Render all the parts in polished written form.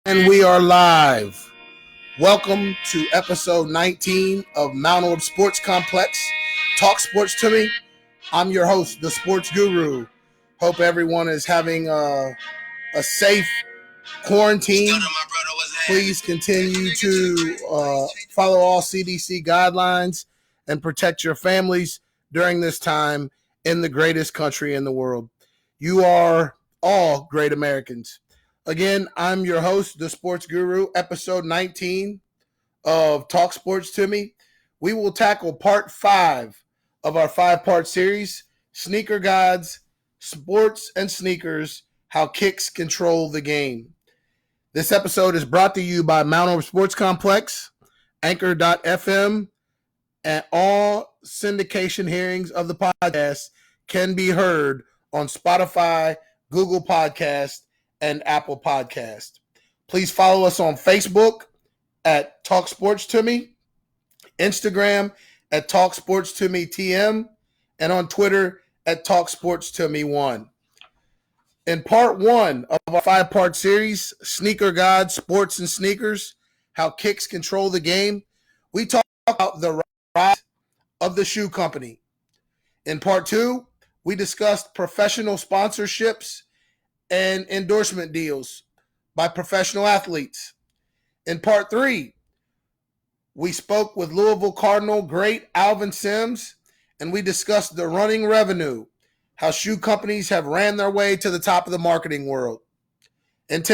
And we are live. Welcome to episode 19 of Mount Orb Sports Complex. Talk sports to me. I'm your host, the Sports Guru. Hope everyone is having a safe quarantine. Please continue to follow all CDC guidelines and protect your families during this time in the greatest country in the world. You are all great Americans. Again, I'm your host, the Sports Guru, episode 19 of Talk Sports to Me. We will tackle part 5 of our 5-part series, Sneaker Gods, Sports and Sneakers, How Kicks Control the Game. This episode is brought to you by Mount Orb Sports Complex, Anchor.fm, and all syndication hearings of the podcast can be heard on Spotify, Google Podcast, and Apple Podcast. Please follow us on Facebook at Talk Sports to Me, Instagram at Talk Sports to Me TM, and on Twitter at Talk Sports to Me 1. In part 1 of our 5-part series, Sneaker Gods, Sports and Sneakers, How Kicks Control the Game, we talk about the rise of the shoe company. In part 2, we discussed professional sponsorships and endorsement deals by professional athletes. In part 3, we spoke with Louisville Cardinal great Alvin Sims, and we discussed the running revenue, how shoe companies have ran their way to the top of the marketing world. And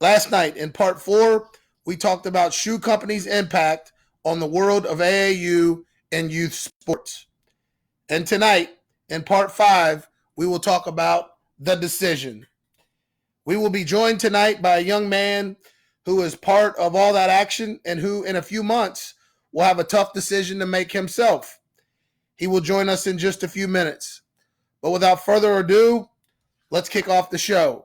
last night, in part 4, we talked about shoe companies' impact on the world of AAU and youth sports. And tonight, in part 5, we will talk about the decision. We will be joined tonight by a young man who is part of all that action and who in a few months will have a tough decision to make himself. He will join us in just a few minutes. But without further ado, let's kick off the show.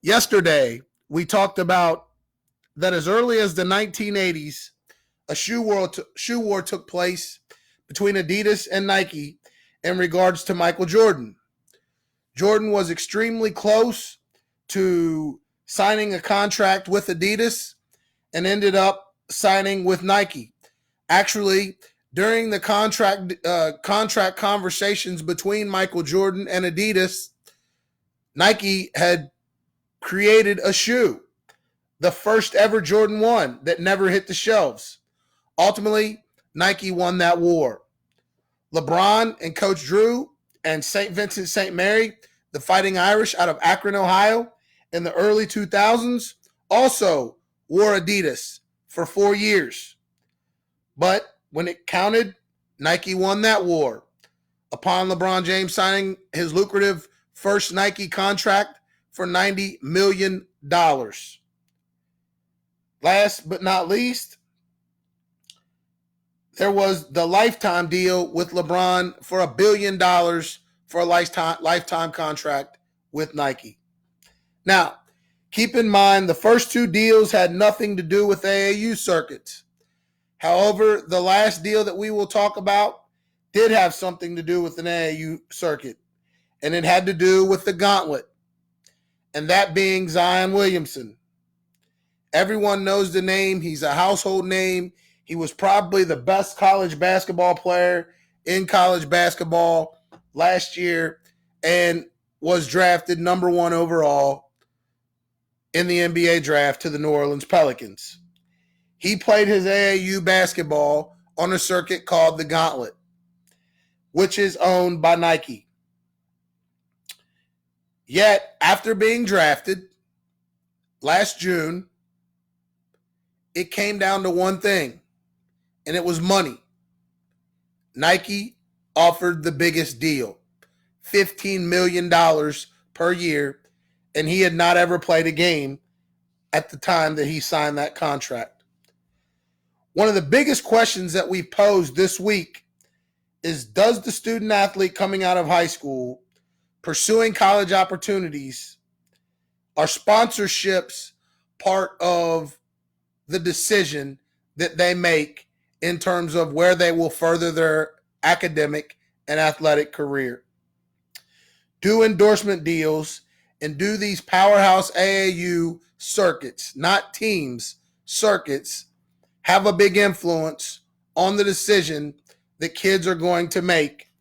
Yesterday, we talked about that as early as the 1980s, a shoe war took place between Adidas and Nike in regards to Michael Jordan. Jordan was extremely close to signing a contract with Adidas and ended up signing with Nike. Actually, during the contract conversations between Michael Jordan and Adidas, Nike had created a shoe, the first ever Jordan 1 that never hit the shelves. Ultimately, Nike won that war. LeBron and Coach Drew and St. Vincent St. Mary, the Fighting Irish out of Akron, Ohio, in the early 2000s, also wore Adidas for 4 years. But when it counted, Nike won that war upon LeBron James signing his lucrative first Nike contract for $90 million. Last but not least, there was the lifetime deal with LeBron for $1 billion for a lifetime contract with Nike. Now, keep in mind the first 2 deals had nothing to do with AAU circuits. However, the last deal that we will talk about did have something to do with an AAU circuit, and it had to do with the gauntlet, and that being Zion Williamson. Everyone knows the name. He's a household name. He was probably the best college basketball player in college basketball last year and was drafted number 1 overall in the NBA draft to the New Orleans Pelicans. He played his AAU basketball on a circuit called the Gauntlet, which is owned by Nike. Yet, after being drafted last June, it came down to one thing, and it was money. Nike offered the biggest deal, $15 million per year, and he had not ever played a game at the time that he signed that contract. One of the biggest questions that we posed this week is, does the student athlete coming out of high school pursuing college opportunities, are sponsorships part of the decision that they make in terms of where they will further their academic and athletic career? Do endorsement deals and do these powerhouse AAU circuits, not teams, circuits, have a big influence on the decision that kids are going to make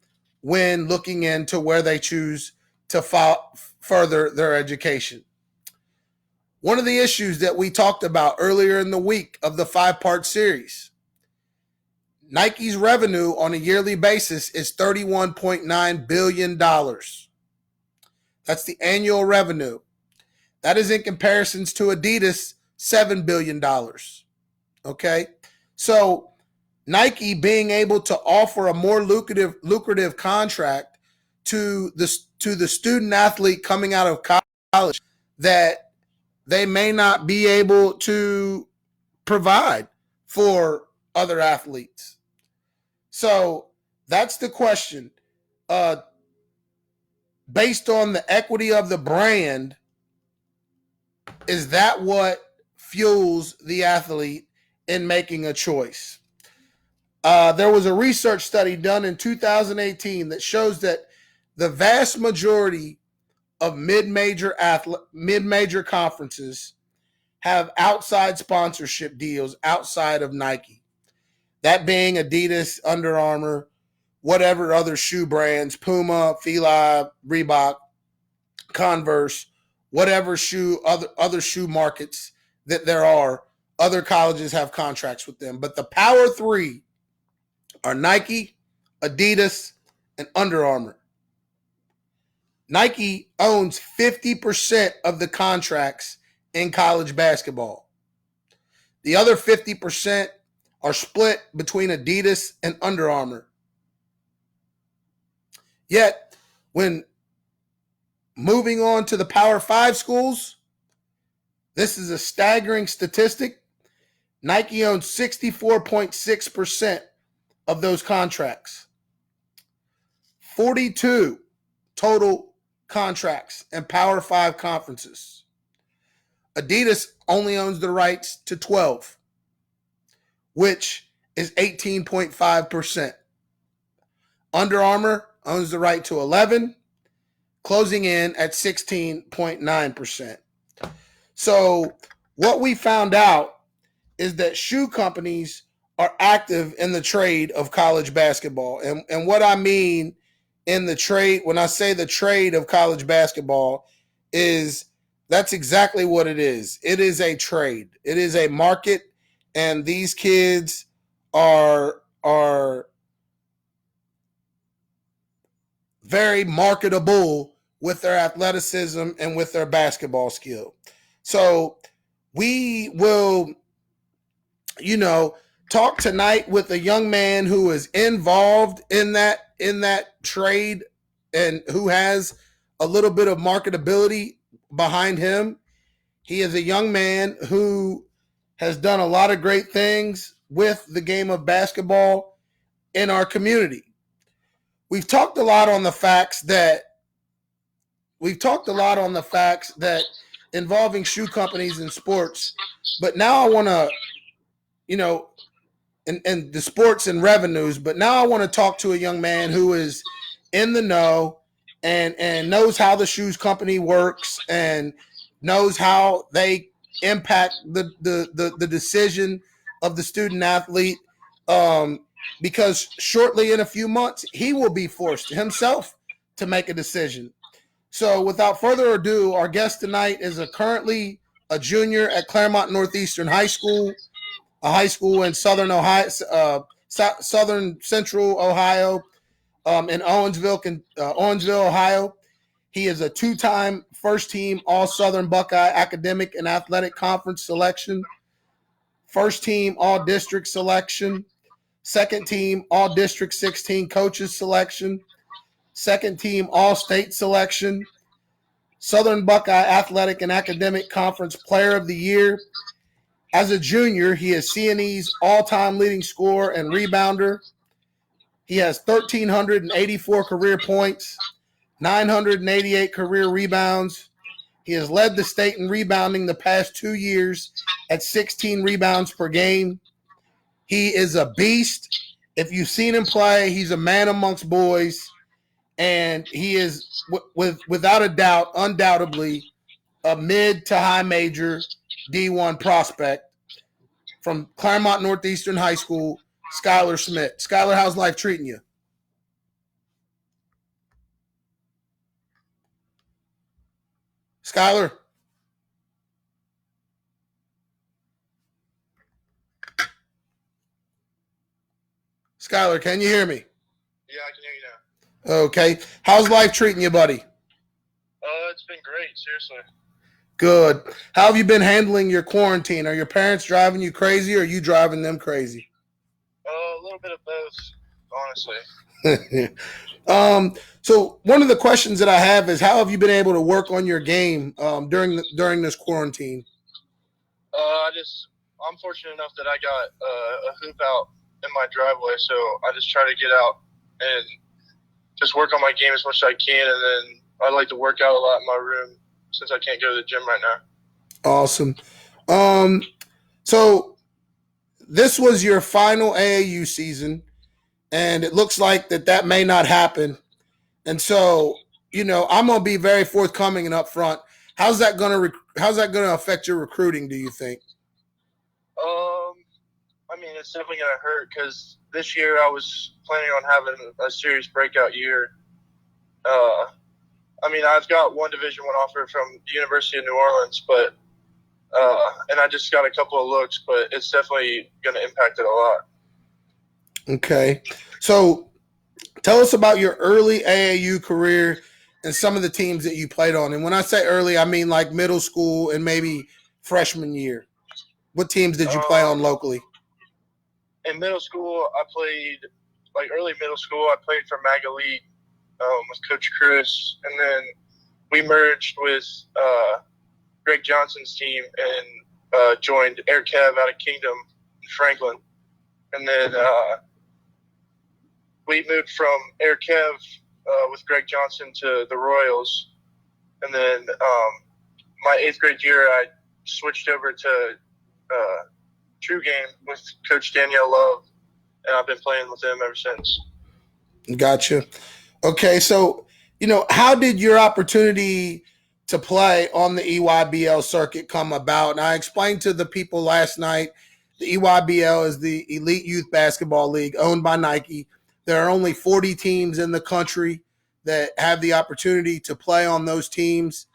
when looking into where they choose to further their education. One of the issues that we talked about earlier in the week of the 5-part series, Nike's revenue on a yearly basis is $31.9 billion. That's the annual revenue. That is in comparisons to Adidas, $7 billion. Okay? So Nike being able to offer a more lucrative contract to the student athlete coming out of college that they may not be able to provide for other athletes. So that's the question. Based on the equity of the brand, is that what fuels the athlete in making a choice? There was a research study done in 2018 that shows that the vast majority of mid-major conferences have outside sponsorship deals outside of Nike. That being Adidas, Under Armour, whatever other shoe brands, Puma, Fila, Reebok, Converse, whatever other shoe markets that there are, other colleges have contracts with them. But the Power Three are Nike, Adidas, and Under Armour. Nike owns 50% of the contracts in college basketball. The other 50% are split between Adidas and Under Armour. Yet, when moving on to the Power 5 schools, this is a staggering statistic. Nike owns 64.6% of those contracts. 42 total contracts in Power 5 conferences. Adidas only owns the rights to 12, which is 18.5%. Under Armour owns the right to 11, closing in at 16.9%. So what we found out is that shoe companies are active in the trade of college basketball. And what I mean in the trade, when I say the trade of college basketball, is that's exactly what it is. It is a trade. It is a market, and these kids are very marketable with their athleticism and with their basketball skill. So we will, talk tonight with a young man who is involved in that trade and who has a little bit of marketability behind him. He is a young man who has done a lot of great things with the game of basketball in our community. We've talked a lot on the facts that involving shoe companies and sports, but now I want to, and the sports and revenues, but now I want to talk to a young man who is in the know and knows how the shoes company works and knows how they impact the decision of the student athlete, because shortly in a few months, he will be forced himself to make a decision. So without further ado, our guest tonight is currently a junior at Claremont Northeastern High School, a high school in southern central Ohio, in Owensville, Ohio. He is a two-time first-team All-Southern Buckeye Academic and Athletic Conference selection, first-team All-District selection, second-team All-District 16 coaches selection, second-team All-State selection, Southern Buckeye Athletic and Academic Conference Player of the Year. As a junior, he is CNE's all-time leading scorer and rebounder. He has 1,384 career points, 988 career rebounds. He has led the state in rebounding the past 2 years at 16 rebounds per game. He is a beast. If you've seen him play, he's a man amongst boys. and he is without a doubt, undoubtedly, a mid to high major D1 prospect from Claremont Northeastern High School, Skylar Smith. Skylar, how's life treating you? Skylar? Skylar, can you hear me? Yeah, I can hear you now. Okay. How's life treating you, buddy? It's been great, seriously. Good. How have you been handling your quarantine? Are your parents driving you crazy, or are you driving them crazy? A little bit of both, honestly. So one of the questions that I have is, how have you been able to work on your game during this quarantine? I'm fortunate enough that I got a hoop out in my driveway, so I just try to get out and just work on my game as much as I can, and then I like to work out a lot in my room since I can't go to the gym right now. Awesome. So this was your final AAU season, and it looks like that may not happen. And so, I'm going to be very forthcoming and upfront. How's that going to affect your recruiting, do you think? I mean, it's definitely going to hurt because this year I was planning on having a serious breakout year. I mean, I've got one Division I offer from the University of New Orleans, but and I just got a couple of looks, but it's definitely going to impact it a lot. Okay. So tell us about your early AAU career and some of the teams that you played on. And when I say early, I mean like middle school and maybe freshman year. What teams did you play on locally? In middle school, I played, early middle school, I played for Mag Elite with Coach Chris. And then we merged with Greg Johnson's team and joined Elc&Co out of Kingdom in Franklin. And then we moved from Elc&Co with Greg Johnson to the Royals. And then my 8th grade year, I switched over to True Game with Coach Danielle Love, and I've been playing with them ever since. Gotcha. Okay, so, how did your opportunity to play on the EYBL circuit come about? And I explained to the people last night, the EYBL is the Elite Youth Basketball League owned by Nike. There are only 40 teams in the country that have the opportunity to play on those teams,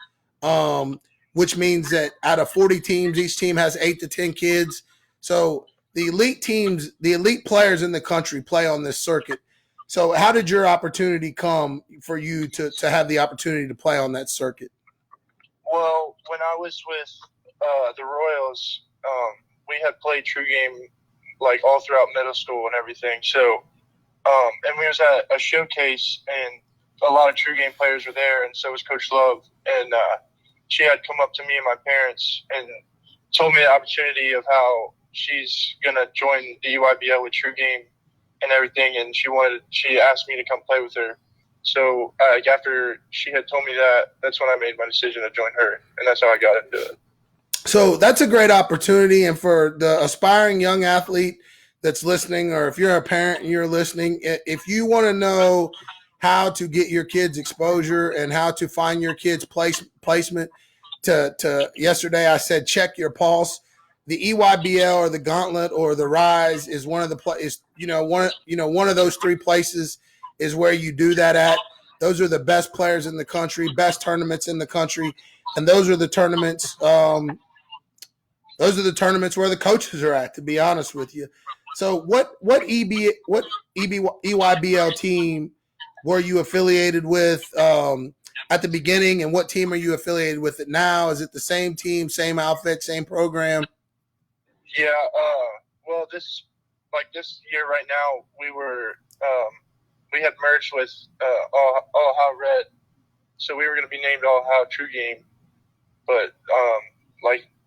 which means that out of 40 teams, each team has 8 to 10 kids. So the elite teams, the elite players in the country play on this circuit. So how did your opportunity come for you to have the opportunity to play on that circuit? Well, when I was with the Royals, we had played True Game all throughout middle school and everything. So, and we was at a showcase, and a lot of True Game players were there, and so was Coach Love. And she had come up to me and my parents and told me the opportunity of how she's going to join the EYBL with True Game and everything, and she asked me to come play with her. So after she had told me that, that's when I made my decision to join her, and that's how I got into it. So that's a great opportunity, and for the aspiring young athlete that's listening, or if you're a parent and you're listening, if you want to know how to get your kids exposure and how to find your kids placement, to yesterday I said check your pulse. The EYBL or the Gauntlet or the Rise is one of the one of those 3 places is where you do that at. Those are the best players in the country, best tournaments in the country, and those are the tournaments. Those are the tournaments where the coaches are at. To be honest with you, so what EYBL team were you affiliated with at the beginning, and what team are you affiliated with it now? Is it the same team, same outfit, same program? Yeah, well, this year right now, we had merged with All Ohio Red, so we were going to be named All Ohio True Game. But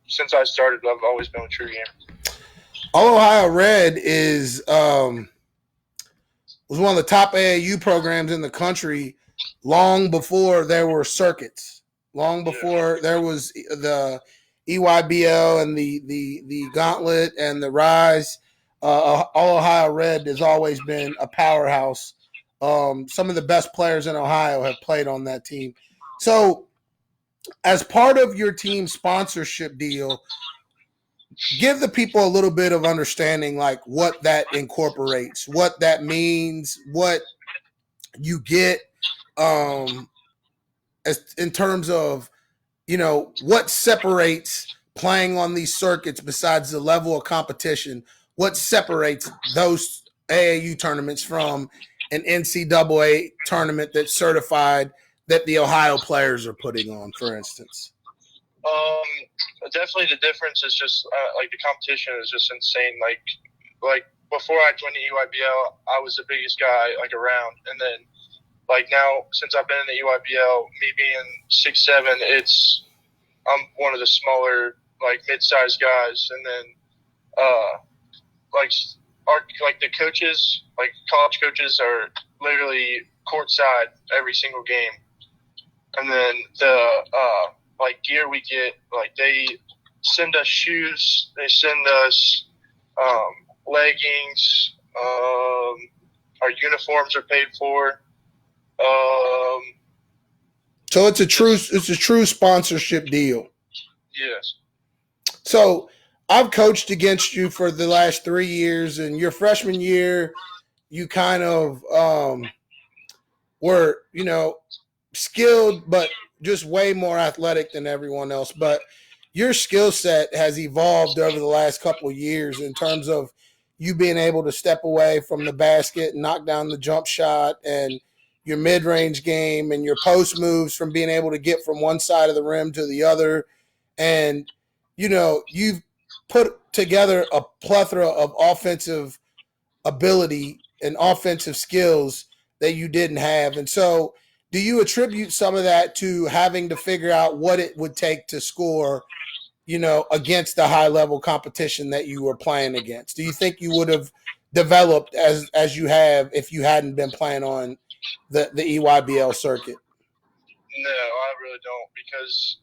since I started, I've always been with True Game. All Ohio Red was one of the top AAU programs in the country long before there were circuits, long before there was the EYBL and the Gauntlet and the Rise. All Ohio Red has always been a powerhouse Some of the best players in Ohio have played on that team. So, as part of your team sponsorship deal, give the people a little bit of understanding, like what that incorporates, what that means, what you get, as in terms of what separates playing on these circuits besides the level of competition. What separates those AAU tournaments from an NCAA tournament that's certified that the Ohio players are putting on, for instance? Definitely the difference is just like the competition is just insane. Like before I joined the EYBL, I was the biggest guy like around, and then like now since I've been in the EYBL, me being 6'7", I'm one of the smaller like mid-sized guys, and then like like the coaches, like college coaches, are literally courtside every single game, and then the like gear we get, like they send us shoes, they send us leggings, our uniforms are paid for. So it's a true sponsorship deal. Yes. So I've coached against you for the last 3 years, and your freshman year, you kind of were, skilled, but just way more athletic than everyone else. But your skill set has evolved over the last couple of years in terms of you being able to step away from the basket and knock down the jump shot, and your mid-range game and your post moves from being able to get from one side of the rim to the other. And, you've put together a plethora of offensive ability and offensive skills that you didn't have. And so, do you attribute some of that to having to figure out what it would take to score, against the high level competition that you were playing against? Do you think you would have developed as you have if you hadn't been playing on the EYBL circuit? No, I really don't, because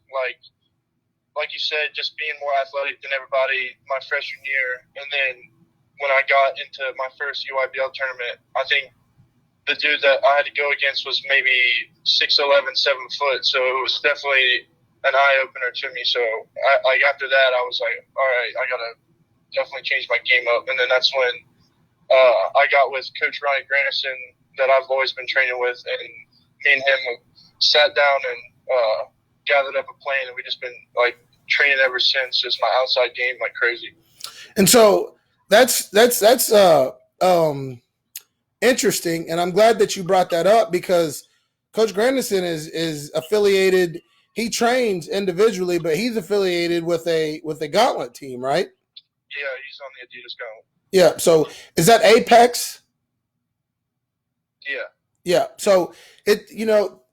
like you said, just being more athletic than everybody my freshman year, and then when I got into my first EYBL tournament, I think the dude that I had to go against was maybe 6'11", 7 foot, so it was definitely an eye opener to me. So after that, I was like, all right, I gotta definitely change my game up, and then that's when I got with Coach Ryan Granison that I've always been training with, and me and him sat down and gathered up a plan, and we just been like training ever since. Just my outside game like crazy. And so that's interesting, and I'm glad that you brought that up, because Coach Grandison is affiliated. He trains individually, but he's affiliated with a Gauntlet team, right? Yeah, he's on the Adidas Gauntlet. Yeah. So is that Apex? Yeah. Yeah. So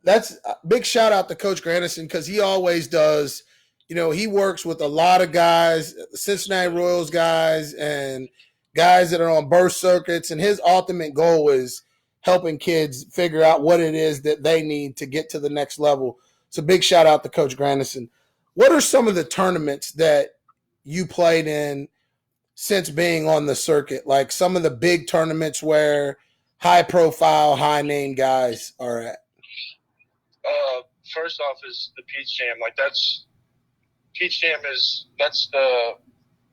that's a big shout out to Coach Grandison, because he always does. He works with a lot of guys, Cincinnati Royals guys, and guys that are on burst circuits, and his ultimate goal is helping kids figure out what it is that they need to get to the next level. So big shout out to Coach Grandison. What are some of the tournaments that you played in since being on the circuit? Like some of the big tournaments where high profile, high name guys are at? First off is the Peach Jam. Peach Jam that's the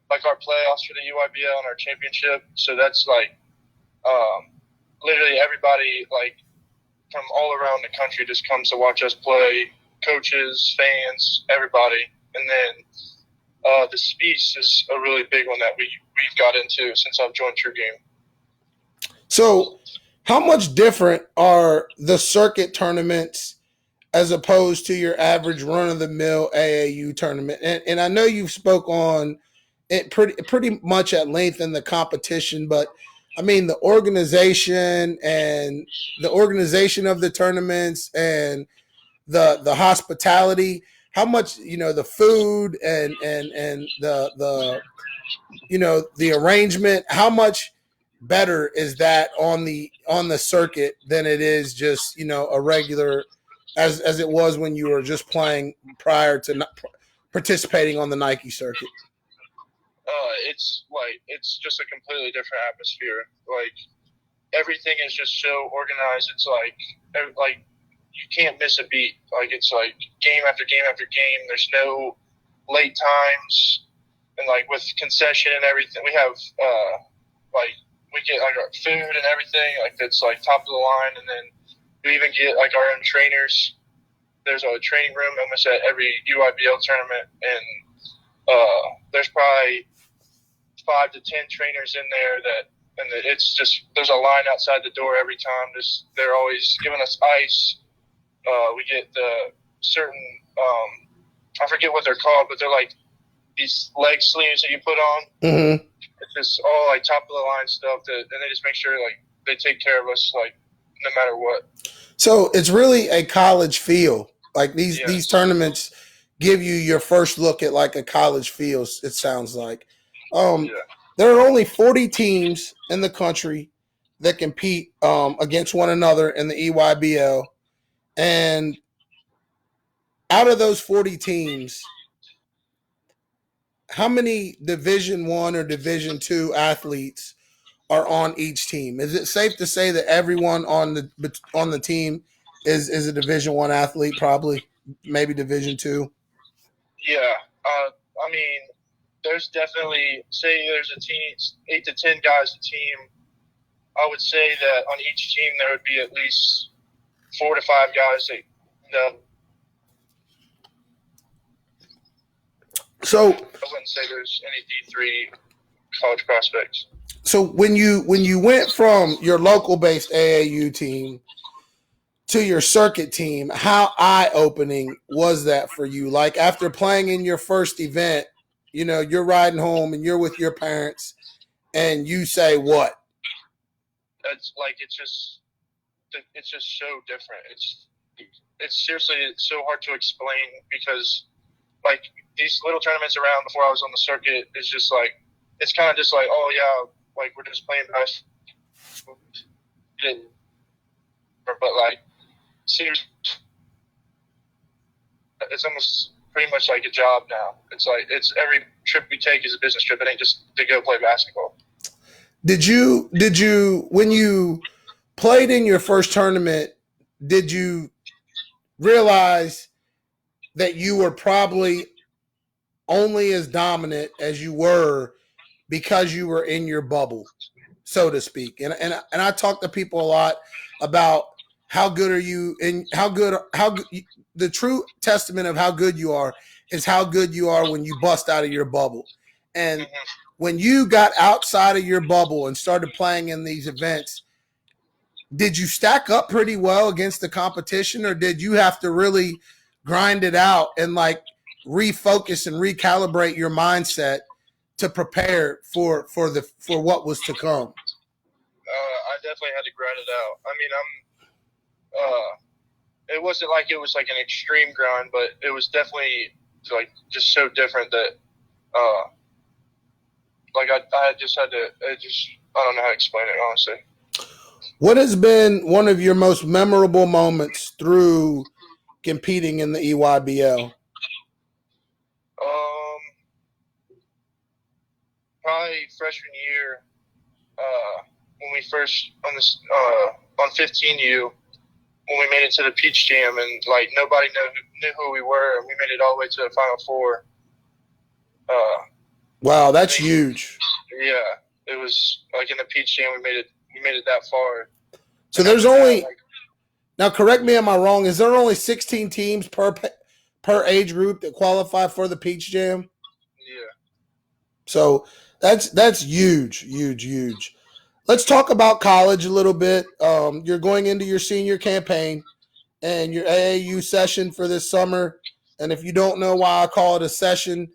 like our playoffs for the EYBL and our championship. So that's literally everybody like from all around the country just comes to watch us play. Coaches, fans, everybody. And then the Speeds is a really big one that we've got into since I've joined True Game. So how much different are the circuit tournaments as opposed to your average run-of-the-mill AAU tournament? And I know you've spoke on it pretty much at length in the competition, but I mean the organization of the tournaments and the hospitality, how much the food and the arrangement, how much better is that on the circuit than it is just a regular as it was when you were just playing prior to participating on the Nike circuit? It's just a completely different atmosphere. Like everything is just so organized. It's like you can't miss a beat. Like it's like game after game after game. There's no late times, and like with concession and everything, we have like we get like our food and everything. Like that's like top of the line, and then we even get like our own trainers. There's a training room almost at every UIBL tournament, and there's probably 5 to 10 trainers in there and it's just there's a line outside the door every time. They're always giving us ice. We get the certain I forget what they're called, but they're like these leg sleeves that you put on. Mm-hmm. It's just all like top of the line stuff and they just make sure like they take care of us like no matter what. So it's really a college feel. Like these tournaments give you your first look at like a college feel. It sounds like. There are only 40 teams in the country that compete against one another in the EYBL, and out of those 40 teams, how many Division I or Division II athletes are on each team? Is it safe to say that everyone on the team is a Division I athlete? Probably, maybe Division II. Yeah, I mean, there's definitely say there's a team, 8 to 10 guys a team. I would say that on each team there would be at least 4 to 5 guys that. So I wouldn't say there's any D3 college prospects. So when you went from your local based AAU team to your circuit team, how eye opening was that for you? Like after playing in your first event, you know, you're riding home and you're with your parents, and you say what? It's like it's just so different. It's seriously it's so hard to explain because like these little tournaments around before I was on the circuit is just like it's kind of just like oh yeah like we're just playing basketball, but like seriously, it's almost pretty much like a job now. It's like it's every trip we take is a business trip. It ain't just to go play basketball. Did you when you played in your first tournament, did you realize that you were probably only as dominant as you were because you were in your bubble, so to speak? And I talk to people a lot about how good are you and how good the true testament of how good you are is how good you are when you bust out of your bubble. And when you got outside of your bubble and started playing in these events, did you stack up pretty well against the competition, or did you have to really grind it out and like refocus and recalibrate your mindset to prepare for what was to come? I definitely had to grind it out. I mean, it wasn't like it was like an extreme grind, but it was definitely like just so different that like I just had to I don't know how to explain it honestly. What has been one of your most memorable moments through competing in the EYBL? Probably freshman year when we first on this on 15U when we made it to the Peach Jam and like nobody knew who we were and we made it all the way to the Final Four. Wow, that's huge. Yeah, it was like in the Peach Jam we made it that far. So there's only now correct me, am I wrong? Is there only 16 teams per age group that qualify for the Peach Jam? Yeah. So that's huge. Let's talk about college a little bit. You're going into your senior campaign and your AAU session for this summer. And if you don't know why I call it a session,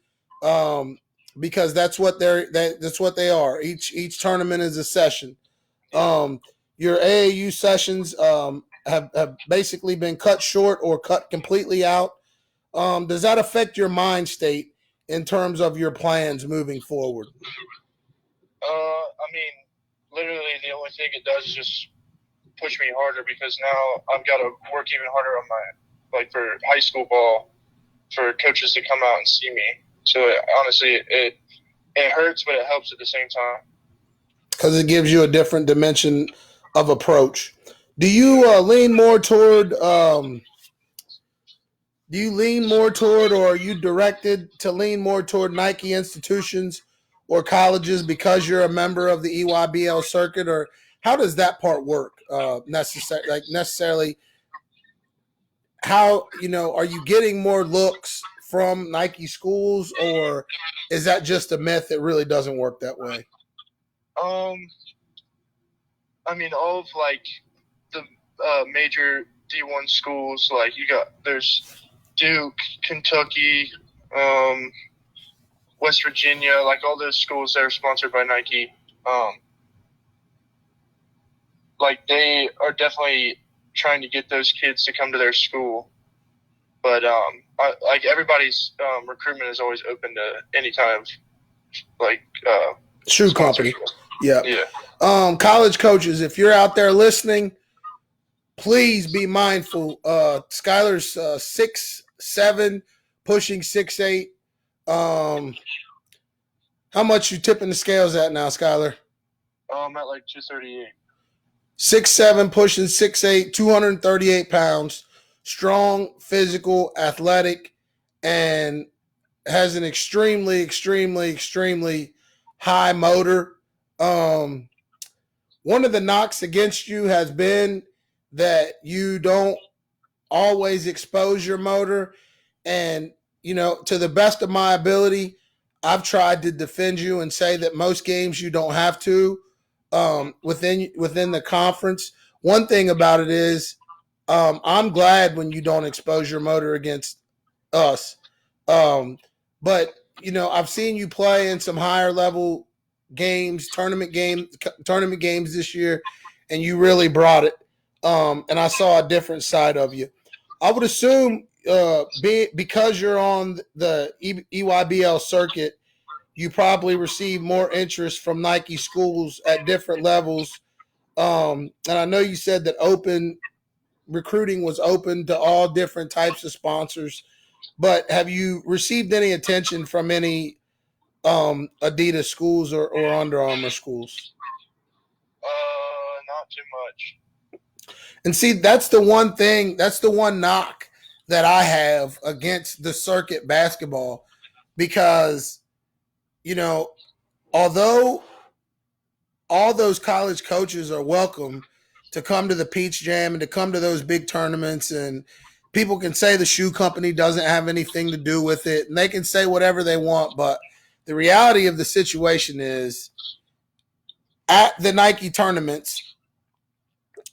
because that's what they are. Each tournament is a session. Your AAU sessions have basically been cut short or cut completely out. Does that affect your mind state in terms of your plans moving forward? I mean, literally the only thing it does is just push me harder because now I've got to work even harder on my like for high school ball for coaches to come out and see me. So honestly, it hurts, but it helps at the same time. Because it gives you a different dimension of approach. Do you lean more toward? Do you lean more toward, or are you directed to lean more toward Nike institutions or colleges because you're a member of the EYBL circuit, or how does that part work? Necessarily, how are you getting more looks from Nike schools, or is that just a myth that really doesn't work that way? I mean, all of like the major D1 schools, like there's Duke, Kentucky, West Virginia, like all those schools that are sponsored by Nike. Like they are definitely trying to get those kids to come to their school, but like everybody's recruitment is always open to any kind of like shoe company. Yeah. Yeah. College coaches, if you're out there listening, please be mindful. Skylar's 6'7", pushing 6'8". How much you tipping the scales at now, Skylar? I'm at like 238. 6'7", pushing 6'8", 238 pounds, strong, physical, athletic, and has an extremely, extremely, extremely high motor. One of the knocks against you has been that you don't always expose your motor. And, to the best of my ability, I've tried to defend you and say that most games you don't have to within the conference. One thing about it is I'm glad when you don't expose your motor against us. But, I've seen you play in some higher level games, tournament games this year, and you really brought it. And I saw a different side of you. I would assume because you're on the EYBL circuit, you probably receive more interest from Nike schools at different levels. And I know you said that open recruiting was open to all different types of sponsors, but have you received any attention from any Adidas schools or Under Armour schools? Not too much. And see, that's the one knock that I have against the circuit basketball, because, although all those college coaches are welcome to come to the Peach Jam and to come to those big tournaments, and people can say the shoe company doesn't have anything to do with it, and they can say whatever they want, but the reality of the situation is at the Nike tournaments,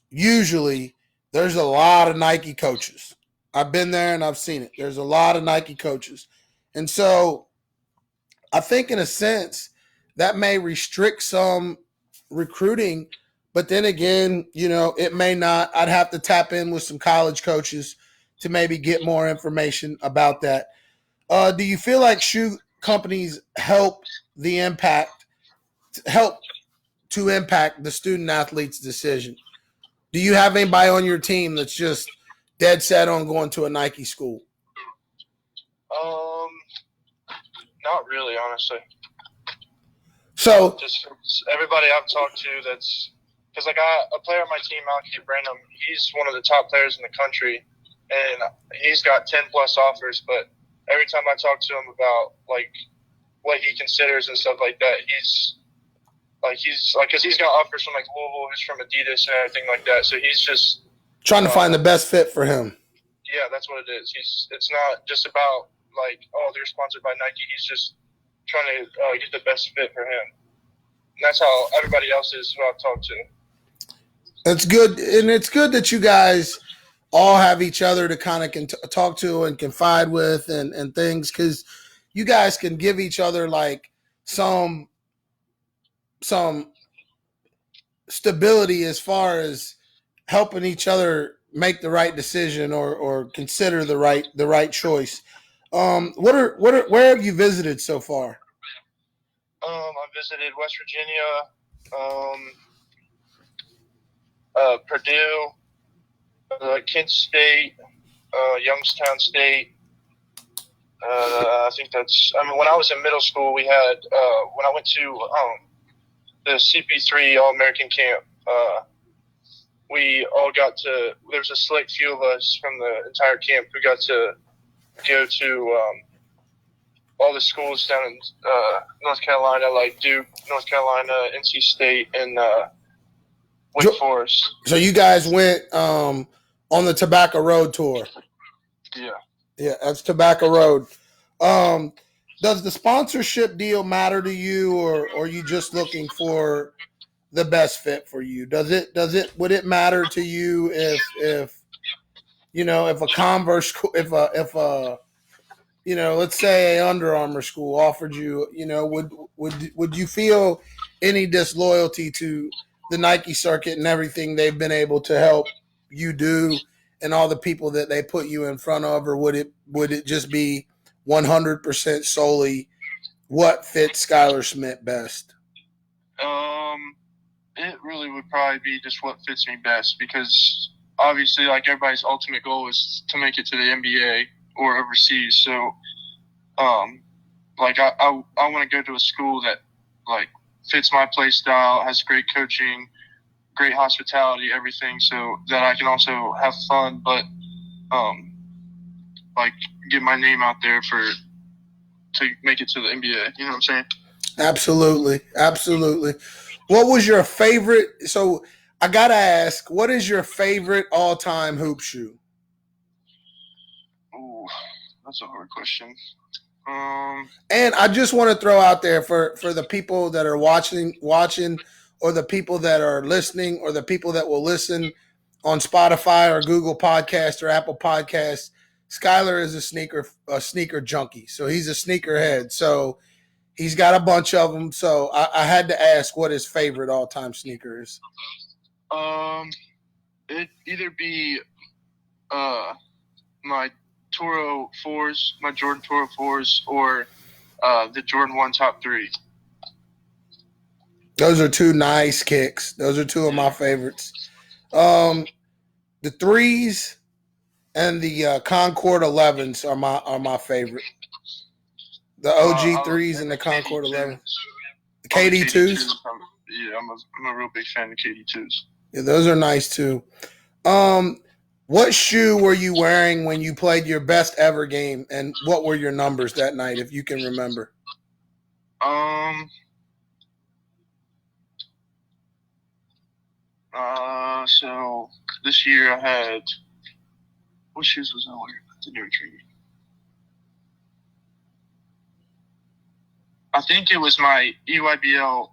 usually there's a lot of Nike coaches. I've been there and I've seen it. There's a lot of Nike coaches. And so I think in a sense that may restrict some recruiting, but then again, it may not. I'd have to tap in with some college coaches to maybe get more information about that. Do you feel like shoe companies help to impact the student athlete's decision? Do you have anybody on your team that's just dead set on going to a Nike school? Not really, honestly. So just everybody I've talked to, that's because like a player on my team, Malky Branham, he's one of the top players in the country, and he's got 10 plus offers. But every time I talk to him about like what he considers and stuff like that, he's because he's got offers from like Louisville, who's from Adidas and everything like that. So he's just trying to find the best fit for him. Yeah, that's what it is. It's not just about like, oh, they're sponsored by Nike. He's just trying to get the best fit for him. And that's how everybody else is who I've talked to. That's good, and it's good that you guys all have each other to kind of talk to and confide with and things, because you guys can give each other like some stability as far as helping each other make the right decision or consider the right choice. Where have you visited so far? I visited West Virginia, Purdue, Kent State, Youngstown State. I think that's. I mean, when I was in middle school, we had when I went to the CP3 All American camp. we all got to. There's a select few of us from the entire camp who got to go to all the schools down in North Carolina, like Duke, North Carolina, NC State, and Wake Forest. So you guys went on the Tobacco Road tour. Yeah. Yeah, that's Tobacco Road. Does the sponsorship deal matter to you, or are you just looking for the best fit for you? Would it matter to you if a Converse, if a let's say a Under Armour school offered you, would you feel any disloyalty to the Nike circuit and everything they've been able to help you do and all the people that they put you in front of, or would it just be 100% solely what fits Skylar Smith best? It really would probably be just what fits me best, because obviously, like, everybody's ultimate goal is to make it to the NBA or overseas. So, like, I want to go to a school that, like, fits my play style, has great coaching, great hospitality, everything, so that I can also have fun, but, like, get my name out there to make it to the NBA. You know what I'm saying? Absolutely. Absolutely. What was your favorite? So I got to ask, what is your favorite all-time hoop shoe? Ooh, that's a hard question. And I just want to throw out there for the people that are watching, or the people that are listening, or the people that will listen on Spotify or Google Podcast or Apple Podcasts. Skylar is a sneaker junkie. So he's a sneakerhead. So he's got a bunch of them. So I had to ask what his favorite all-time sneaker is. It'd either be my Toro 4s, my Jordan Toro 4s, or the Jordan 1 Top 3. Those are two nice kicks. Those are two of my favorites. The 3s and the Concord 11s are my favorite. The OG 3s and the Concord 11s. The KD2s. Yeah, I'm a real big fan of KD2s. Yeah, those are nice too. What shoe were you wearing when you played your best ever game, and what were your numbers that night, if you can remember? So this year I had, what shoes was I wearing? The New Retreat. I think it was my EYBL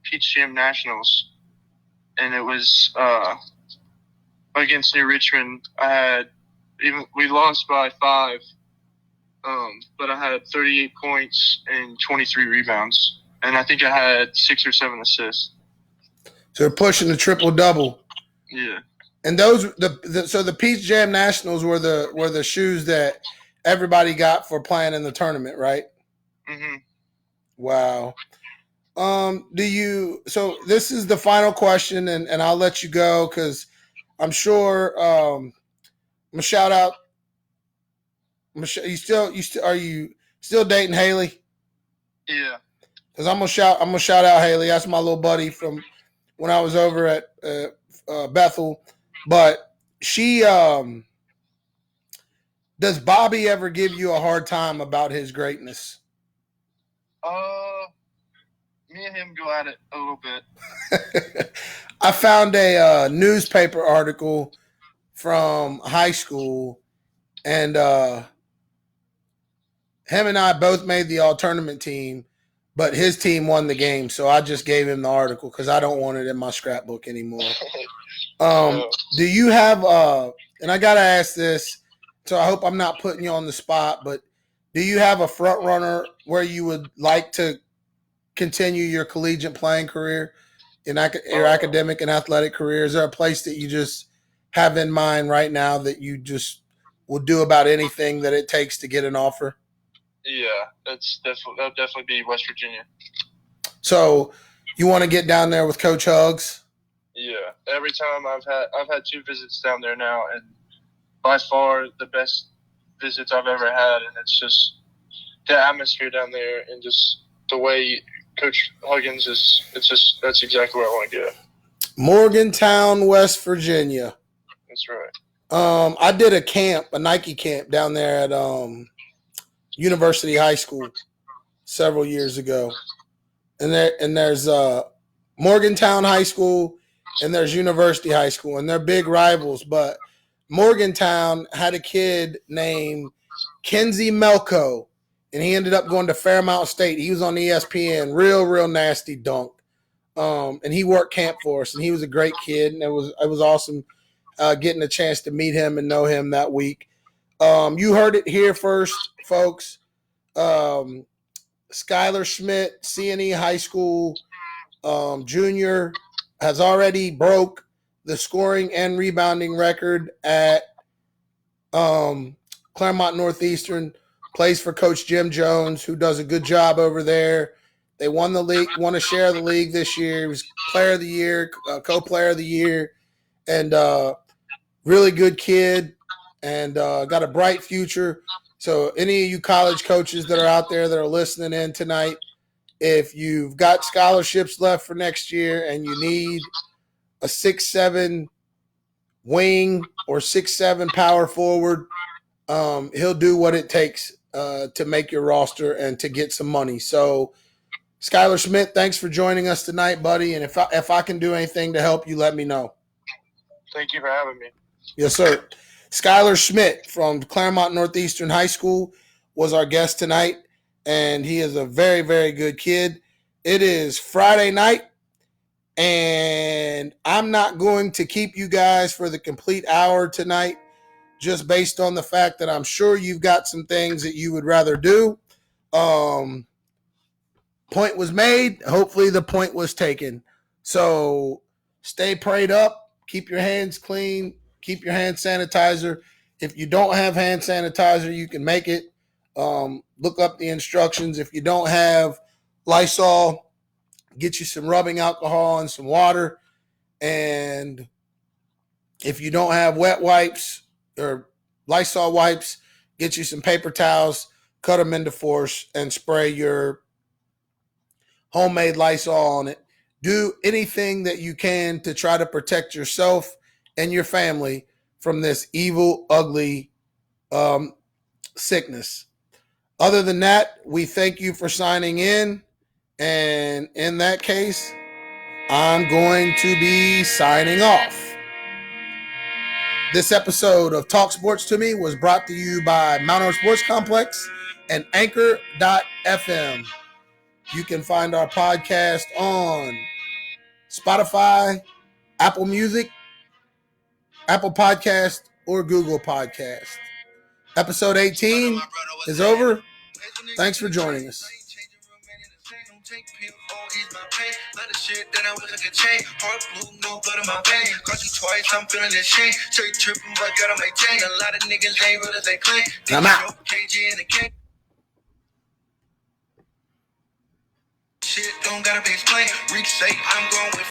Peach Jam Nationals, and it was against New Richmond. We lost by 5, but I had 38 points and 23 rebounds, and I think I had 6 or 7 assists. So they're pushing the triple-double. Yeah. And those so the Peach Jam Nationals were the shoes that everybody got for playing in the tournament, right? Mm-hmm. Wow. So this is the final question, and I'll let you go because I'm sure I'm gonna shout out. Are you still dating Haley? Yeah. Because I'm gonna shout out Haley. That's my little buddy from when I was over at Bethel. But she does Bobby ever give you a hard time about his greatness? Me and him go at it a little bit. I found a newspaper article from high school, and him and I both made the all-tournament team, but his team won the game, so I just gave him the article because I don't want it in my scrapbook anymore. Do you have and I gotta ask this, so I hope I'm not putting you on the spot, but do you have a front runner where you would like to continue your collegiate playing career, your academic and athletic career? Is there a place that you just have in mind right now that you just will do about anything that it takes to get an offer? Yeah, that'll definitely be West Virginia. So you want to get down there with Coach Hugs? Yeah, every time I've had 2 visits down there now, and by far the best visits I've ever had, and it's just the atmosphere down there and just the way Coach Huggins is. It's just, that's exactly where I want to go. Morgantown, West Virginia. That's right. I did a Nike camp down there at University High School several years ago. And there's Morgantown High School and there's University High School, and they're big rivals. But Morgantown had a kid named Kenzie Melco, and he ended up going to Fairmount State. He was on ESPN, real nasty dunk. And he worked camp for us, and he was a great kid, and it was awesome getting a chance to meet him and know him that week. You heard it here first, folks. Skylar Schmidt, CNE High School junior, has already broke the scoring and rebounding record at Claremont Northeastern. Plays for Coach Jim Jones, who does a good job over there. They won the league, won a share of the league this year. He was player of the year, co-player of the year, and really good kid, and got a bright future. So any of you college coaches that are out there that are listening in tonight, if you've got scholarships left for next year and you need a 6'7" wing or 6'7" power forward, he'll do what it takes to make your roster and to get some money. So, Skylar Schmidt, thanks for joining us tonight, buddy. And if I can do anything to help you, let me know. Thank you for having me. Yes, sir. Skylar Schmidt from Claremont Northeastern High School was our guest tonight, and he is a very, very good kid. It is Friday night, and I'm not going to keep you guys for the complete hour tonight, just based on the fact that I'm sure you've got some things that you would rather do. Point was made. Hopefully the point was taken. So stay prayed up. Keep your hands clean. Keep your hand sanitizer. If you don't have hand sanitizer, you can make it. Look up the instructions. If you don't have Lysol, get you some rubbing alcohol and some water. And if you don't have wet wipes or Lysol wipes, get you some paper towels, cut them into fours, and spray your homemade Lysol on it. Do anything that you can to try to protect yourself and your family from this evil, ugly sickness. Other than that, we thank you for signing in. And in that case, I'm going to be signing off. This episode of Talk Sports to Me was brought to you by Mount Orr Sports Complex and Anchor.fm. You can find our podcast on Spotify, Apple Music, Apple Podcast, or Google Podcast. Episode 18 is over. Thanks for joining us. Lot of shit that I wish I could change. Heart blue, no blood in my vein. Caught you twice, I'm feeling ashamed. Straight tripping, but gotta maintain. A lot of niggas ain't real as they claim. I'm out. KG in the game. Shit don't gotta be explained. Reach say I'm going with